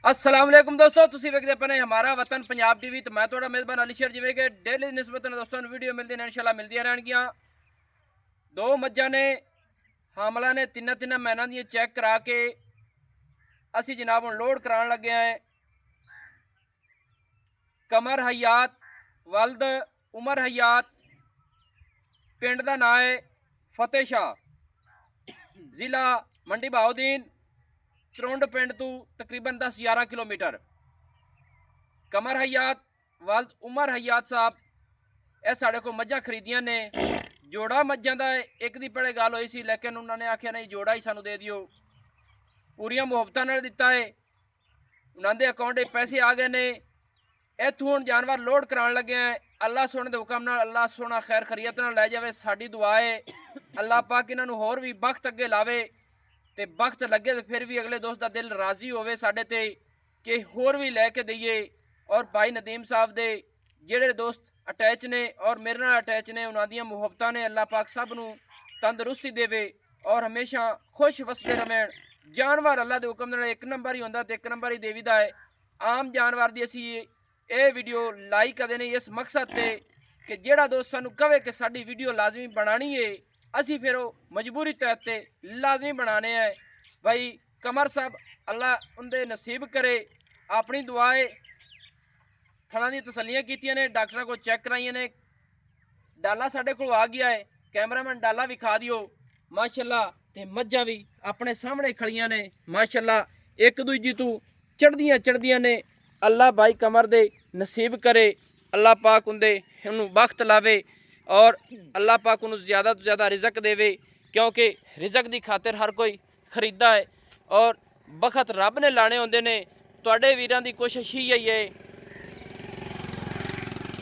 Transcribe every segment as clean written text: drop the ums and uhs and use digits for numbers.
अस्सलाम वालेकुम दोस्तों, तुसी वेखदे पने हमारा वतन पंजाब टीवी। तो मैं थोड़ा मेज़बान अलीशर जिवें कि डेली निस्बतन दोस्तों वीडियो मिलती ने इंशाल्लाह मिलदियां रहणगियां। दो मज्जां ने हामला ने तिन्ना महीना दी चेक करा के असी जनाब हुण लोड कराउण लगे हैं। कमर हयात वल्द उमर हयात, पिंड दा नां है फतेह शाह, जिला मंडी बहाउद्दीन, चरुंड पिंड तो तकरीबन 10-11 किलोमीटर। कमर हयात वल्द उमर हयात साहब ये साढ़े को मज्जां खरीदियां ने। जोड़ा मज्जां दा एक दी पहले गल होई सी, लेकिन उन्होंने आख्या नहीं जोड़ा ही सानू दे दियो। पूरियां मुहब्बतां नाल दिता है, उन्होंने अकाउंट पैसे आ गए ने। इत्थों हुण जानवर लोड कराउण लगे हैं। अल्लाह सोने के हुक्म नाल अल्लाह सोना खैर खरीयत नाल लै जावे। साडी दुआ है अल्लाह पाक इन्हां नूं होर भी बख्त अगे लावे ते बख्त लगे तो फिर भी अगले दोस्त का दिल राजी होवे साडे ते कि होर भी लैके दईए। और भाई नदीम साहब दे जेड़े दोस्त अटैच ने और मेरे नाल अटैच ने, उन्हां दियां मुहब्बतां ने अल्लाह पाक सब नूं तंदुरुस्ती देवे और हमेशा खुश वसदे रहें। जानवर अल्लाह के हुक्म नाल एक नंबर ही हुंदा ते एक नंबर ही देवीदा है। आम जानवर दी असी ये वीडियो लाइक करदे ने इस मकसद ते कि जेड़ा दोस्त सानू कहे कि साडी वीडियो लाजमी बनानी है, असी फिर मजबूरी तहत ते लाजमी बनाने हैं। भाई कमर साहब अल्लाह उनके नसीब करे। अपनी दुआए थणा दी तसलियां कीतियां ने, डॉक्टर को चेक कराइया ने। डाला साढ़े को आ गया है, कैमरामैन डाला भी खा दियो माशाल्लाह। ते मज्जां भी अपने सामने खड़ियां ने माशाल्लाह, एक दूजी तू चढ़दियां ने। अल्लाह भाई कमर दे नसीब करे, अल्लाह पाक उनके उन्होंने बख्त लावे और अल्लाह पाक उन्होंने ज़्यादा तो ज़्यादा रिजक देवे, क्योंकि रिजक की खातिर हर कोई खरीदा है और बखत रब ने लाने होंदे ने। तुहाडे वीरां दी कोशिश ही है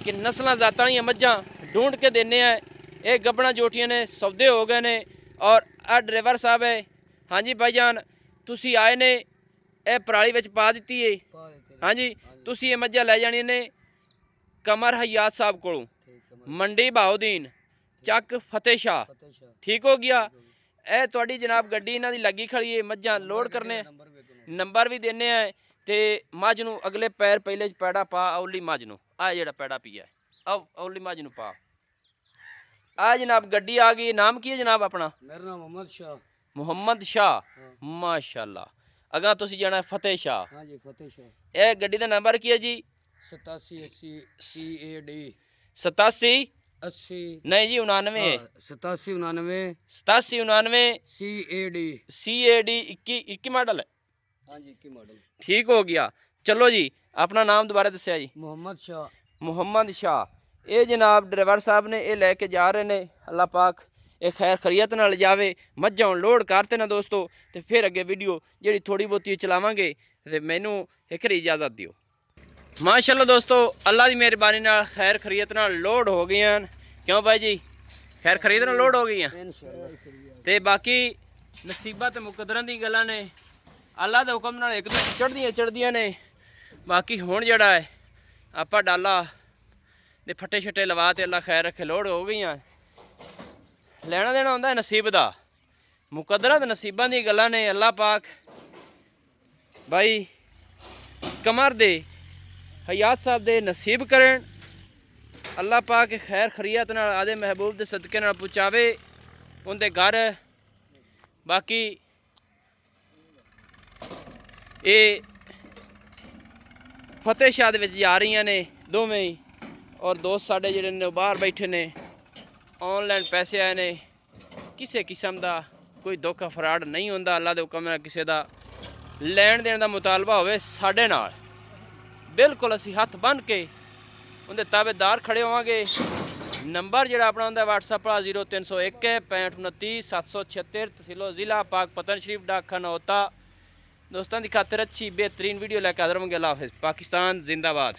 कि नस्लां जातां दियां मज्जां ढूंढ के देने हैं। ये गब्बना जोटियां ने सौदे हो गए ने। और आ ड्राइवर साहब है, हाँ जी भाईजान तुसी आए ने, यह पराली विच पा दी है। हाँ जी तुसी ये मज्जां लै जाणियां ने कमर हयात साहब कोलों, मंडी बहाउद्दीन, चक फतेह शाह। ठीक हो गया। यह तुहाडी जनाब गड्डी इन्हां दी लगी खड़ी है। मज्जां लोड करने नंबर भी देने हैं। तो मझ नूं अगले पैर पहले पैड़ा पा, औली मझ नूं आ जेड़ा पैड़ा पिया औली मझ नूं पा। आ जनाब गड्डी आ गई। नाम की है जनाब अपना? मेरा नाम मोहम्मद शाह। मुहम्मद शाह माशाल्लाह। अगा तुसी जाना फतेह शाह। हाँ जी फतेह शाह। यह गड्डी का नंबर की है जी? 8780 CAD 87 80 नहीं जी 99 8799 8799 CAD 21 मॉडल है। हाँ जी 21 मॉडल। ठीक हो गया। चलो जी अपना नाम दोबारा दस्या जी? मोहम्मद शाह। मुहम्मद शाह। ये जनाब ड्राइवर साहब ने ये लैके जा रहे हैं। अल्लाह पाक ये खैर खरीयत नाल जावे। मज्जां लोड करते ना दोस्तों, तो फिर अगे वीडियो जी थोड़ी बहुती चलावांगे। तो मैनू एक इजाज़त दियो। माशाल्लाह दोस्तों अल्लाह की मेहरबानी नाल खैर खरीयत नाल लोड हो गई हैं। क्यों भाई जी खैर खरीयत नाल लोड हो गई हैं। तो बाकी नसीबा तो मुकदरां दी गल्लां ने, अल्लाह के हुक्म नाल एक दो चढ़दियां ने। बाकी हुण जिहड़ा है आपां डाला दे फट्टे छट्टे लवा ते अल्लाह खैर रखे लोड हो गई हैं। लेना देना होंदा है नसीब दा, मुकदरा तो नसीबां दी गल्लां ने। अल्लाह पाक भाई कमर दे हयात साहब दे नसीब करें। अल्लाह पाक खैर खरीयत नाल आदे महबूब दे सदके नाल पहुँचावे उनके घर। बाकी ये फतेह शाह दे विच जा रही ने दोवें ही। और दोस्त साढ़े जिहड़े ने बाहर बैठे ने, ऑनलाइन पैसे आए ने। किसी किस्म का कोई धोखा फ्रॉड नहीं होंदा। अल्लाह के हुक्म नाल किसी का लैन देन का मुतालबा होवे साडे नाल, बिल्कुल असी हथ बन के उनके ताबेदार खड़े होवांगे। नंबर जिहड़ा अपना हुंदा WhatsApp 0301 6529 776, तहसीलो ज़िला पाकपतन शरीफ, डाकखाना होता। दोस्तों की खातिर अच्छी बेहतरीन वीडियो लेकर हाज़िर होंगे। अल्लाह हाफ़िज़। पाकिस्तान जिंदाबाद।